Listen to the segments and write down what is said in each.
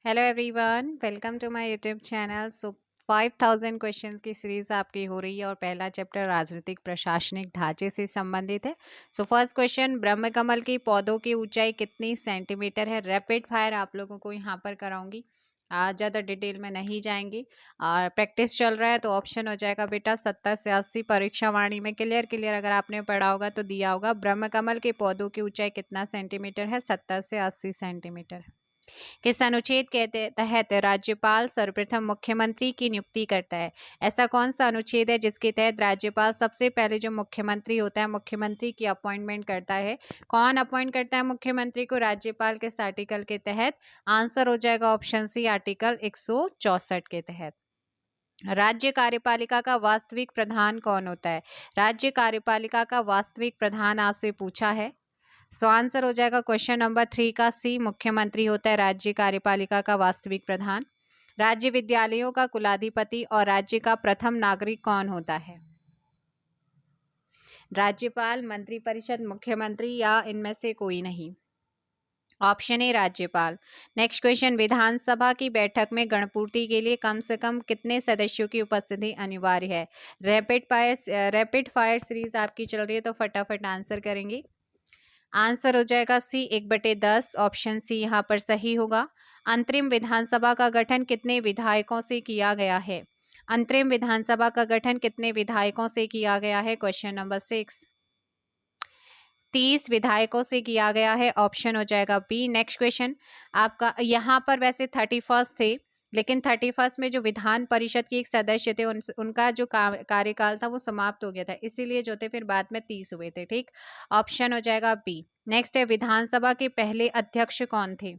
Hello everyone, welcome to my YouTube channel. 5000 questions की series आपकी हो रही है और पहला चैप्टर राजनीतिक प्रशासनिक ढांचे से संबंधित है। फर्स्ट क्वेश्चन, ब्रह्म कमल की पौधों की ऊंचाई कितनी सेंटीमीटर है? रैपिड फायर आप लोगों को यहाँ पर कराऊंगी, ज़्यादा डिटेल में नहीं जाएंगी। और प्रैक्टिस चल रहा है तो ऑप्शन हो जाएगा बेटा 70 से 80। परीक्षा वाणी में क्लियर क्लियर अगर आपने पढ़ा होगा तो दिया होगा, ब्रह्म कमल के पौधों की ऊंचाई कितना सेंटीमीटर है? 70 से 80 सेंटीमीटर। किस अनुच्छेद के तहत राज्यपाल सर्वप्रथम मुख्यमंत्री की नियुक्ति करता है? ऐसा कौन सा अनुच्छेद है जिसके तहत राज्यपाल सबसे पहले जो मुख्यमंत्री होता है, मुख्यमंत्री की अपॉइंटमेंट करता है? कौन अपॉइंट करता है मुख्यमंत्री को राज्यपाल के आर्टिकल के तहत? आंसर हो जाएगा ऑप्शन सी, आर्टिकल 164 के तहत। राज्य कार्यपालिका का वास्तविक प्रधान कौन होता है? राज्य कार्यपालिका का वास्तविक प्रधान आपसे पूछा है, सो आंसर हो जाएगा क्वेश्चन नंबर 3 का सी, मुख्यमंत्री होता है राज्य कार्यपालिका का वास्तविक प्रधान। राज्य विद्यालयों का कुलाधिपति और राज्य का प्रथम नागरिक कौन होता है? राज्यपाल, मंत्रिपरिषद, मुख्यमंत्री या इनमें से कोई नहीं? ऑप्शन ए राज्यपाल। नेक्स्ट क्वेश्चन, विधानसभा की बैठक में गणपूर्ति के लिए कम से कम कितने सदस्यों की उपस्थिति अनिवार्य है? रैपिड फायर सीरीज आपकी चल रही है तो फटाफट आंसर करेंगे। आंसर हो जाएगा सी, 1/10। ऑप्शन सी यहाँ पर सही होगा। अंतरिम विधानसभा का गठन कितने विधायकों से किया गया है? अंतरिम विधानसभा का गठन कितने विधायकों से किया गया है? Question number 6। 30 विधायकों से किया गया है। ऑप्शन हो जाएगा बी। नेक्स्ट क्वेश्चन आपका, यहाँ पर वैसे 31 थे, लेकिन 31 में जो विधान परिषद के एक सदस्य थे उनका जो कार्यकाल था वो समाप्त हो गया था, इसीलिए जो थे फिर बाद में 30 हुए थे। ठीक, ऑप्शन हो जाएगा बी। नेक्स्ट है, विधानसभा के पहले अध्यक्ष कौन थे?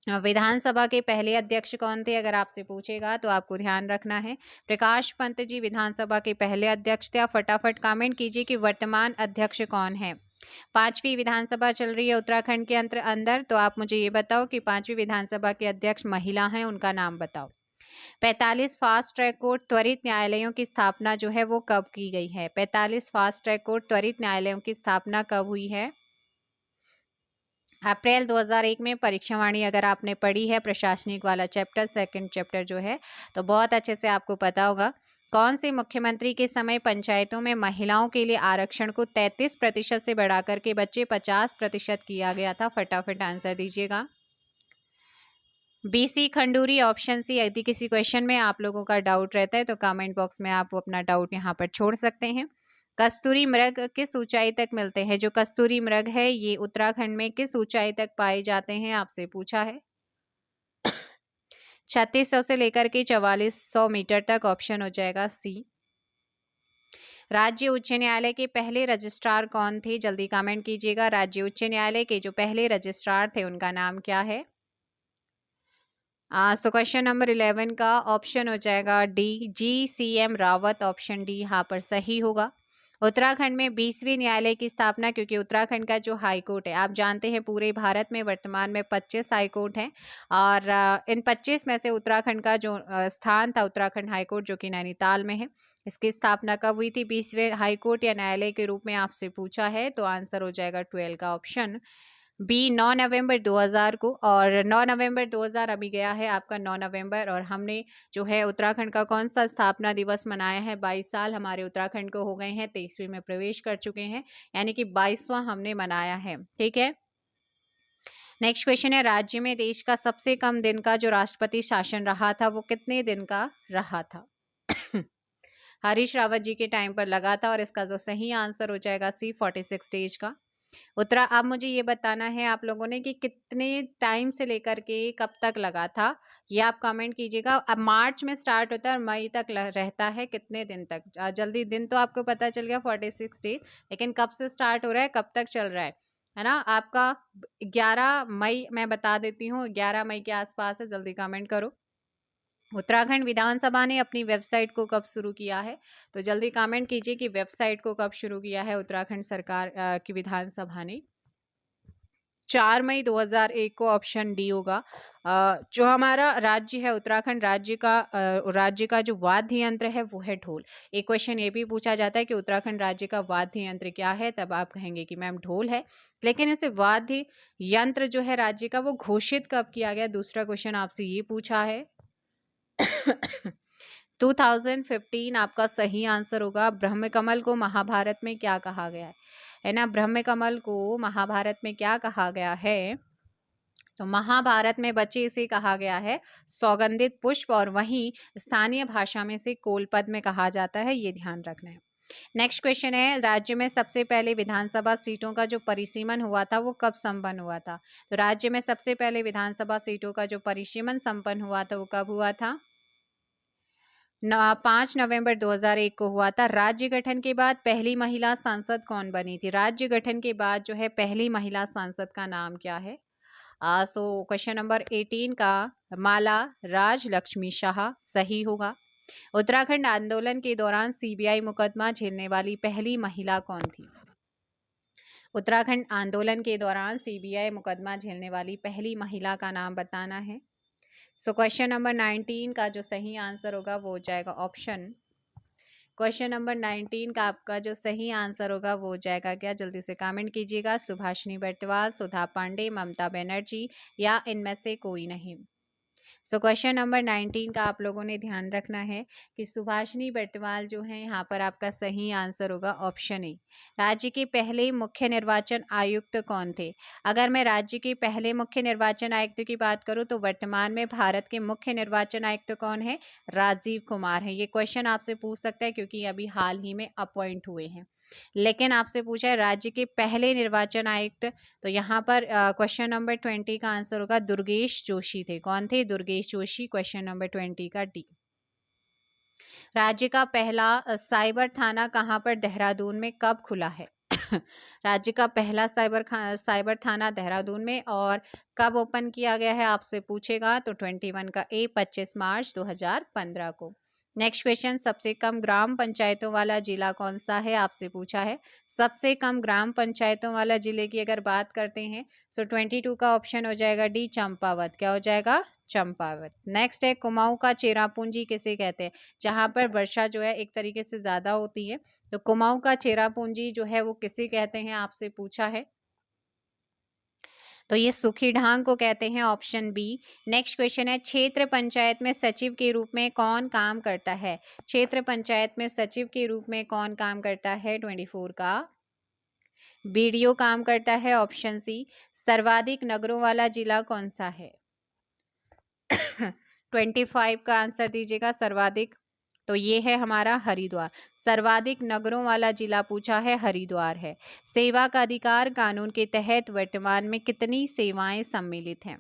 विधानसभा के पहले अध्यक्ष कौन थे अगर आपसे पूछेगा तो आपको ध्यान रखना है, प्रकाश पंत जी विधानसभा के पहले अध्यक्ष थे। फटाफट कमेंट कीजिए कि वर्तमान अध्यक्ष कौन है। 5वीं विधानसभा चल रही है उत्तराखंड के अंदर, तो आप मुझे ये बताओ कि 5वीं विधानसभा के अध्यक्ष महिला हैं, उनका नाम बताओ। 45 फास्ट ट्रैक कोर्ट त्वरित न्यायालयों की स्थापना जो है वो कब की गई है? 45 फास्ट ट्रैक कोर्ट त्वरित न्यायालयों की स्थापना कब हुई है? अप्रैल 2001 में। परीक्षा वाणी अगर आपने पढ़ी है प्रशासनिक वाला चैप्टर, सेकंड चैप्टर जो है, तो बहुत अच्छे से आपको पता होगा। कौन से मुख्यमंत्री के समय पंचायतों में महिलाओं के लिए आरक्षण को 33% से बढ़ाकर के बच्चे 50% किया गया था? फटाफट आंसर दीजिएगा। B C Khanduri, option C. यदि किसी क्वेश्चन में आप लोगों का डाउट रहता है तो कमेंट बॉक्स में आप अपना डाउट यहाँ पर छोड़ सकते हैं। कस्तूरी मृग किस ऊंचाई तक मिलते हैं? जो कस्तूरी मृग है ये उत्तराखंड में किस ऊंचाई तक पाए जाते हैं आपसे पूछा है। 3600 से लेकर के 4400 मीटर तक। ऑप्शन हो जाएगा सी। राज्य उच्च न्यायालय के पहले रजिस्ट्रार कौन थे? जल्दी कमेंट कीजिएगा। राज्य उच्च न्यायालय के जो पहले रजिस्ट्रार थे उनका नाम क्या है? सो क्वेश्चन नंबर 11 का ऑप्शन हो जाएगा D, GCM Rawat. Option D यहाँ पर सही होगा। उत्तराखंड में 20वीं न्यायालय की स्थापना, क्योंकि उत्तराखंड का जो हाई कोर्ट है, आप जानते हैं पूरे भारत में वर्तमान में 25 हाई कोर्ट हैं, और इन 25 में से उत्तराखंड का जो स्थान था उत्तराखंड हाई कोर्ट जो कि नैनीताल में है, इसकी स्थापना कब हुई थी? 20वें हाई कोर्ट या न्यायालय के रूप में आपसे पूछा है, तो आंसर हो जाएगा 12 का ऑप्शन बी, 9 नवंबर 2000 को। और 9 नवंबर 2000 अभी गया है आपका 9 नवंबर, और हमने जो है उत्तराखंड का कौन सा स्थापना दिवस मनाया है? 22 साल हमारे उत्तराखंड को हो गए हैं, 23वीं में प्रवेश कर चुके हैं, यानी कि 22वां हमने मनाया है। ठीक है, नेक्स्ट क्वेश्चन है, राज्य में देश का सबसे कम दिन का जो राष्ट्रपति शासन रहा था वो कितने दिन का रहा था? हरीश रावत जी के टाइम पर लगा था, और इसका जो सही आंसर हो जाएगा सी, 46 डेज का। अब मुझे ये बताना है आप लोगों ने कि कितने टाइम से लेकर के कब तक लगा था, ये आप कमेंट कीजिएगा। अब मार्च में स्टार्ट होता है और मई तक रहता है, कितने दिन तक? जल्दी, दिन तो आपको पता चल गया 46 डेज, लेकिन कब से स्टार्ट हो रहा है, कब तक चल रहा है ना? आपका 11 मई मैं बता देती हूँ, 11 मई के आसपास है, जल्दी कमेंट करो। उत्तराखंड विधानसभा ने अपनी वेबसाइट को कब शुरू किया है? तो जल्दी कमेंट कीजिए कि वेबसाइट को कब शुरू किया है उत्तराखंड सरकार की विधानसभा ने। 4 मई 2001 को ऑप्शन डी होगा। जो हमारा राज्य है उत्तराखंड राज्य का जो वाद्य यंत्र है वो है ढोल। एक क्वेश्चन ये भी पूछा जाता है कि उत्तराखंड राज्य का वाद्य यंत्र क्या है, तब आप कहेंगे कि मैम ढोल है। लेकिन इसे वाद्य यंत्र जो है राज्य का वो घोषित कब किया गया, दूसरा क्वेश्चन आपसे ये पूछा है। 2015 आपका सही आंसर होगा। ब्रह्मकमल को महाभारत में क्या कहा गया है ना, ब्रह्मकमल को महाभारत में क्या कहा गया है, तो महाभारत में बच्चे इसे कहा गया है सौगंधित पुष्प, और वहीं स्थानीय भाषा में इसे कोलपद में कहा जाता है, ये ध्यान रखना है। नेक्स्ट क्वेश्चन है, राज्य में सबसे पहले विधानसभा सीटों का जो परिसीमन हुआ था वो कब संपन्न हुआ था। तो राज्य में सबसे पहले विधानसभा सीटों का जो परिसीमन संपन्न हुआ था वो कब हुआ था, 5 नवंबर 2001 को हुआ था। राज्य गठन के बाद पहली महिला सांसद कौन बनी थी, राज्य गठन के बाद जो है पहली महिला सांसद का नाम क्या है। सो क्वेश्चन नंबर 18 का माला राज लक्ष्मी शाह सही होगा। उत्तराखंड आंदोलन के दौरान सीबीआई मुकदमा झेलने वाली पहली महिला कौन थी। उत्तराखंड आंदोलन के दौरान सीबीआई मुकदमा झेलने वाली पहली महिला का नाम बताना है। सो क्वेश्चन नंबर 19 का जो सही आंसर होगा वो हो जाएगा ऑप्शन, क्वेश्चन नंबर 19 का आपका जो सही आंसर होगा वो हो जाएगा क्या, जल्दी से कमेंट कीजिएगा। सुभाषिनी बटवाल, सुधा पांडे, ममता बनर्जी या इनमें से कोई नहीं। सो क्वेश्चन नंबर 19 का आप लोगों ने ध्यान रखना है कि सुभाषिनी बटवाल जो है यहाँ पर आपका सही आंसर होगा ऑप्शन ए। राज्य के पहले मुख्य निर्वाचन आयुक्त कौन थे। अगर मैं राज्य के पहले मुख्य निर्वाचन आयुक्त की बात करूँ तो वर्तमान में भारत के मुख्य निर्वाचन आयुक्त कौन है, राजीव कुमार है। ये क्वेश्चन आपसे पूछ सकता है क्योंकि अभी हाल ही में अपॉइंट हुए हैं। लेकिन आपसे पूछा है राज्य के पहले निर्वाचन आयुक्त, तो यहाँ पर क्वेश्चन नंबर 20 का आंसर होगा दुर्गेश जोशी थे। कौन थे, दुर्गेश जोशी, क्वेश्चन नंबर 20 का डी। राज्य का पहला साइबर थाना कहाँ पर देहरादून में कब खुला है। राज्य का पहला साइबर थाना देहरादून में और कब ओपन किया गया है आपसे पूछेगा, तो 21 का ए 25 मार्च 2015 को। नेक्स्ट क्वेश्चन, सबसे कम ग्राम पंचायतों वाला जिला कौन सा है, आपसे पूछा है। सबसे कम ग्राम पंचायतों वाला जिले की अगर बात करते हैं सो 22 का ऑप्शन हो जाएगा डी चंपावत। क्या हो जाएगा, चंपावत। नेक्स्ट है, कुमाऊं का चेरापूंजी किसे कहते हैं, जहां पर वर्षा जो है एक तरीके से ज्यादा होती है, तो कुमाऊं का चेरापूंजी जो है वो किसे कहते हैं आपसे पूछा है, तो ये सुखी ढांग को कहते हैं, ऑप्शन बी। नेक्स्ट क्वेश्चन है, क्षेत्र पंचायत में सचिव के रूप में कौन काम करता है। क्षेत्र पंचायत में सचिव के रूप में कौन काम करता है, 24 का बीडीओ काम करता है, ऑप्शन सी। सर्वाधिक नगरों वाला जिला कौन सा है। 25 का आंसर दीजिएगा, सर्वाधिक, तो ये है हमारा हरिद्वार। सर्वाधिक नगरों वाला जिला पूछा है, हरिद्वार है। सेवा का अधिकार कानून के तहत वर्तमान में कितनी सेवाएं सम्मिलित हैं,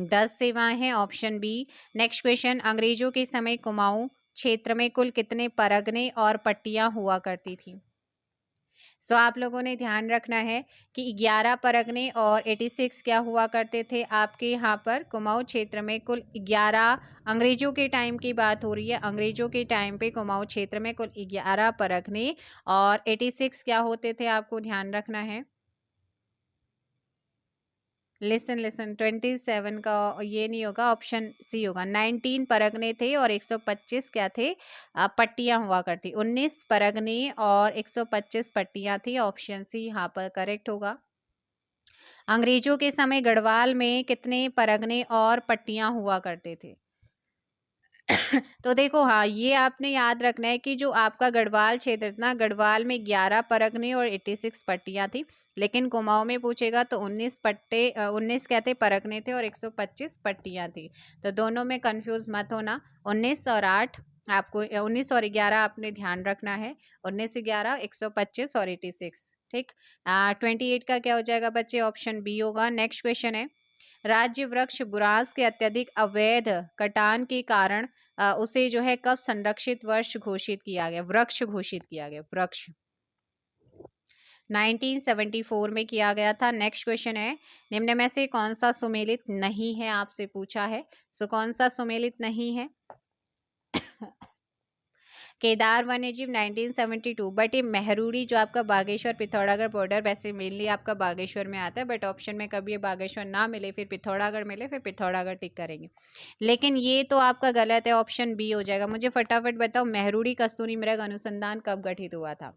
10 सेवाएं हैं, ऑप्शन बी। नेक्स्ट क्वेश्चन, अंग्रेजों के समय कुमाऊं क्षेत्र में कुल कितने परगने और पट्टियां हुआ करती थी। सो आप लोगों ने ध्यान रखना है कि 11 परगने और 86 क्या हुआ करते थे आपके यहाँ पर कुमाऊं क्षेत्र में। कुल 11, अंग्रेजों के टाइम की बात हो रही है, अंग्रेजों के टाइम पे कुमाऊं क्षेत्र में कुल 11 परगने और 86 क्या होते थे, आपको ध्यान रखना है। लिसन 27 का ये नहीं होगा, ऑप्शन सी होगा। 19 परगने थे और 125 क्या थे, पट्टियां हुआ करती। 19 परगने और 125 पट्टियां थी, ऑप्शन सी यहाँ पर करेक्ट होगा। अंग्रेजों के समय गढ़वाल में कितने परगने और पट्टियां हुआ करते थे। तो देखो, हाँ, ये आपने याद रखना है कि जो आपका गढ़वाल क्षेत्र था, गढ़वाल में 11 परगने और 86 पट्टियां थी, लेकिन कुमाऊं में पूछेगा तो 19 कहते परगने थे और 125 पट्टियां थी। तो दोनों में कंफ्यूज मत होना, 19 और 8 आपको 19 और 11 आपने ध्यान रखना है, 19, 11, 125 और 86, ठीक। 28 का क्या हो जाएगा बच्चे, ऑप्शन बी होगा। नेक्स्ट क्वेश्चन है, राज्य वृक्ष बुरांस के अत्यधिक अवैध कटान के कारण उसे जो है कब संरक्षित वर्ष घोषित किया गया, वृक्ष घोषित किया गया, वृक्ष 1974 में किया गया था। नेक्स्ट क्वेश्चन है, निम्न में से कौन सा सुमेलित नहीं है, आपसे पूछा है। सो कौन सा सुमेलित नहीं है, केदार वन्यजीव 1972, बट ये मेहरूड़ी जो आपका बागेश्वर पिथौरागढ़ बॉर्डर, वैसे मेनली आपका बागेश्वर में आता है, बट ऑप्शन में कभी ये बागेश्वर ना मिले, फिर पिथौरागढ़ मिले, फिर पिथौरागढ़ टिक करेंगे। लेकिन ये तो आपका गलत है, ऑप्शन बी हो जाएगा। मुझे फटाफट बताओ, मेहरूड़ी कस्तूरी मृग अनुसंधान कब गठित हुआ था?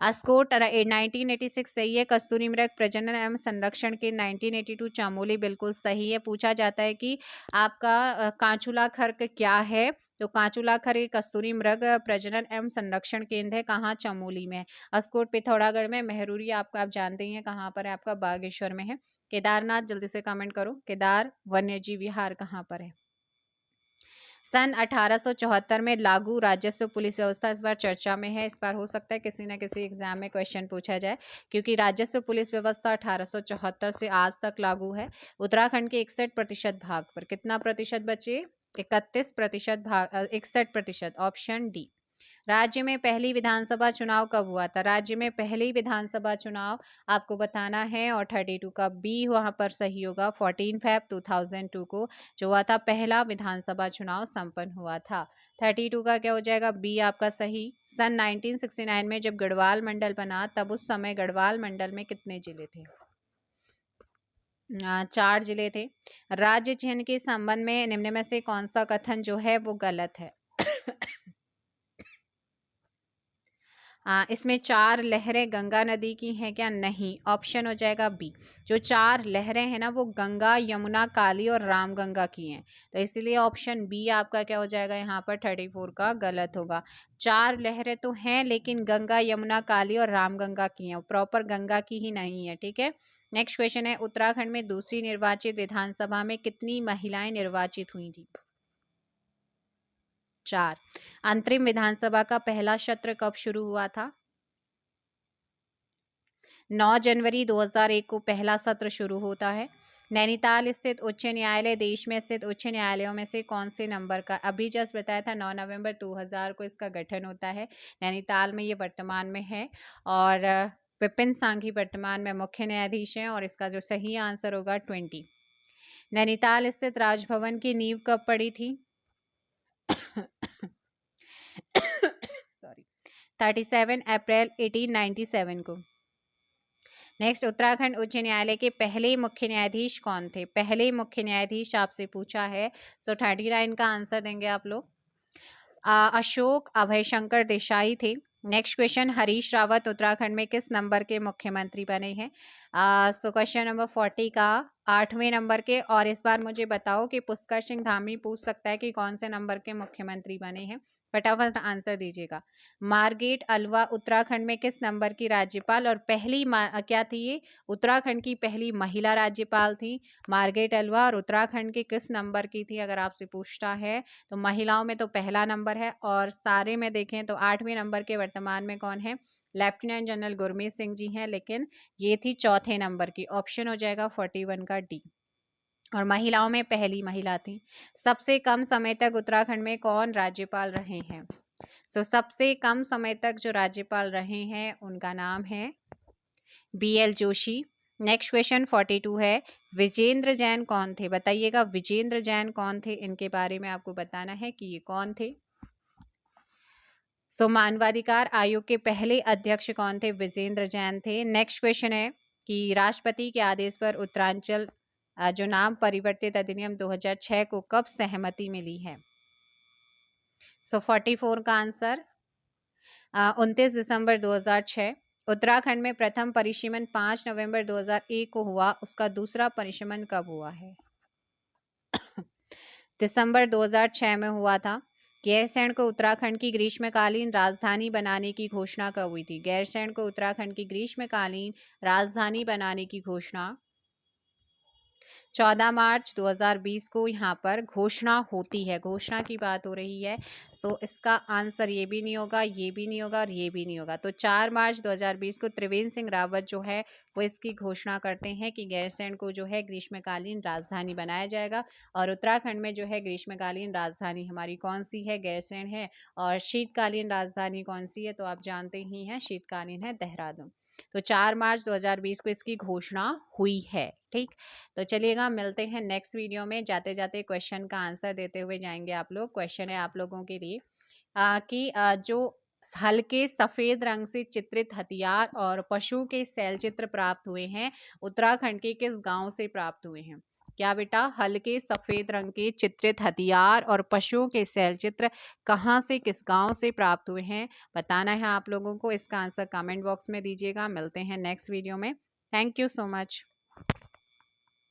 अस्कोट 1986 सही है। कस्तूरी मृग प्रजनन एवं संरक्षण के 1982 चामोली बिल्कुल सही है। पूछा जाता है कि आपका कांचुला खर्क क्या है, तो कांचुला खर्क कस्तूरी मृग प्रजनन एवं संरक्षण केंद्र है, कहाँ? चमोली में। अस्कोट पिथौरागढ़ में। मेहरूरी आपका आप जानते ही हैं कहाँ पर है, आपका बागेश्वर में है। केदारनाथ, जल्दी से कमेंट करो, केदार वन्यजीव विहार कहाँ पर है? सन 1874 में लागू राजस्व पुलिस व्यवस्था इस बार चर्चा में है। इस बार हो सकता है किसी न किसी एग्जाम में क्वेश्चन पूछा जाए, क्योंकि राजस्व पुलिस व्यवस्था 1874 से आज तक लागू है। उत्तराखंड के 61% भाग पर। कितना प्रतिशत बचे? 31% भाग, 61%, ऑप्शन डी। राज्य में पहली विधानसभा चुनाव कब हुआ था? राज्य में पहली विधानसभा चुनाव आपको बताना है, और 32 का बी वहां पर सही होगा। 14 फेब 2002 को जो हुआ था पहला विधानसभा चुनाव संपन्न हुआ था। 32 का क्या हो जाएगा? बी आपका सही। सन 1969 में जब गढ़वाल मंडल बना, तब उस समय गढ़वाल मंडल में कितने जिले थे? 4 जिले थे। राज्य चिन्ह के संबंध में निम्न में से कौन सा कथन जो है वो गलत है? इसमें 4 लहरें गंगा नदी की हैं क्या? नहीं, ऑप्शन हो जाएगा बी। जो 4 लहरें हैं ना, वो गंगा, यमुना, काली और रामगंगा की हैं, तो इसलिए ऑप्शन बी आपका क्या हो जाएगा यहाँ पर? 34 का गलत होगा। 4 लहरें तो हैं, लेकिन गंगा, यमुना, काली और रामगंगा की हैं, प्रॉपर गंगा की ही नहीं है, ठीक है। नेक्स्ट क्वेश्चन है, उत्तराखंड में दूसरी निर्वाचित विधानसभा में कितनी महिलाएं निर्वाचित हुई थी? 4। अंतरिम विधानसभा का पहला सत्र कब शुरू हुआ था? 9 जनवरी 2001 को पहला सत्र शुरू होता है। नैनीताल स्थित उच्च न्यायालय देश में स्थित उच्च न्यायालयों में से कौन से नंबर का? अभी जस्ट बताया था 9 नवंबर 2000 को इसका गठन होता है। नैनीताल में ये वर्तमान में है, और विपिन सांघी वर्तमान में मुख्य न्यायाधीश हैं, और इसका जो सही आंसर होगा 20। नैनीताल स्थित राजभवन की नींव कब पड़ी थी? सॉरी, 37 अप्रैल 1897 को। नेक्स्ट, उत्तराखंड उच्च न्यायालय के पहले मुख्य न्यायाधीश कौन थे? पहले मुख्य न्यायाधीश आपसे पूछा है, सो 39 का आंसर देंगे आप लोग। अशोक अभयशंकर देसाई थे। नेक्स्ट क्वेश्चन, हरीश रावत उत्तराखंड में किस नंबर के मुख्यमंत्री बने हैं? सो क्वेश्चन नंबर 40 का 8वें नंबर के। और इस बार मुझे बताओ कि पुष्कर सिंह धामी पूछ सकता है कि कौन से नंबर के मुख्यमंत्री बने हैं, फटाफट आंसर दीजिएगा। मार्गरेट अल्वा उत्तराखंड में किस नंबर की राज्यपाल और पहली क्या थी ये? उत्तराखंड की पहली महिला राज्यपाल थी मार्गरेट अल्वा, और उत्तराखंड के किस नंबर की थी अगर आपसे पूछता है तो महिलाओं में तो पहला नंबर है, और सारे में देखें तो 8वें नंबर के वर्तमान में कौन है? लेफ्टिनेंट जनरल गुरमीत सिंह जी हैं, लेकिन ये थी चौथे नंबर की। ऑप्शन हो जाएगा 41 का डी, और महिलाओं में पहली महिला थी। सबसे कम समय तक उत्तराखंड में कौन राज्यपाल रहे हैं? सो सबसे कम समय तक जो राज्यपाल रहे हैं उनका नाम है BL जोशी। नेक्स्ट क्वेश्चन 42 है, विजेंद्र जैन कौन थे? बताइएगा, विजेंद्र जैन कौन थे? इनके बारे में आपको बताना है कि ये कौन थे। सो मानवाधिकार आयोग के पहले अध्यक्ष कौन थे? विजेंद्र जैन थे। नेक्स्ट क्वेश्चन है कि राष्ट्रपति के आदेश पर उत्तरांचल जो नाम परिवर्तित अधिनियम 2006 को कब सहमति मिली है? सो 44 का आंसर 29 दिसंबर 2006। उत्तराखंड में प्रथम परिसीमन 5 नवंबर 2001 को हुआ, उसका दूसरा परिसीमन कब हुआ है? दिसंबर 2006 में हुआ था। गैरसैंण को उत्तराखंड की ग्रीष्मकालीन राजधानी बनाने की घोषणा कब हुई थी? गैरसैंण को उत्तराखंड की ग्रीष्मकालीन राजधानी बनाने की घोषणा 14 मार्च 2020 को यहाँ पर घोषणा होती है, घोषणा की बात हो रही है। सो इसका आंसर ये भी नहीं होगा, ये भी नहीं होगा और ये भी नहीं होगा। तो 4 मार्च 2020 को त्रिवेंद्र सिंह रावत जो है वो इसकी घोषणा करते हैं कि गैरसैंण को जो है ग्रीष्मकालीन राजधानी बनाया जाएगा। और उत्तराखंड में जो है ग्रीष्मकालीन राजधानी हमारी कौन सी है? गैरसैंण है। और शीतकालीन राजधानी कौन सी है? तो आप जानते ही हैं, शीतकालीन है देहरादून। तो 4 मार्च 2020 को इसकी घोषणा हुई है। ठीक, तो चलिएगा, मिलते हैं नेक्स्ट वीडियो में। जाते जाते क्वेश्चन का आंसर देते हुए जाएंगे आप लोग। क्वेश्चन है आप लोगों के लिए, कि जो हल्के सफ़ेद रंग से चित्रित हथियार और पशुओं के शैल चित्र प्राप्त हुए हैं, उत्तराखंड के किस गाँव से प्राप्त हुए हैं? क्या बेटा? हल्के सफ़ेद रंग के चित्रित हथियार और पशुओं के शैल चित्र कहाँ से, किस गाँव से प्राप्त हुए हैं? बताना है आप लोगों को। इसका आंसर कमेंट बॉक्स में दीजिएगा। मिलते हैं नेक्स्ट वीडियो में। Thank you so much.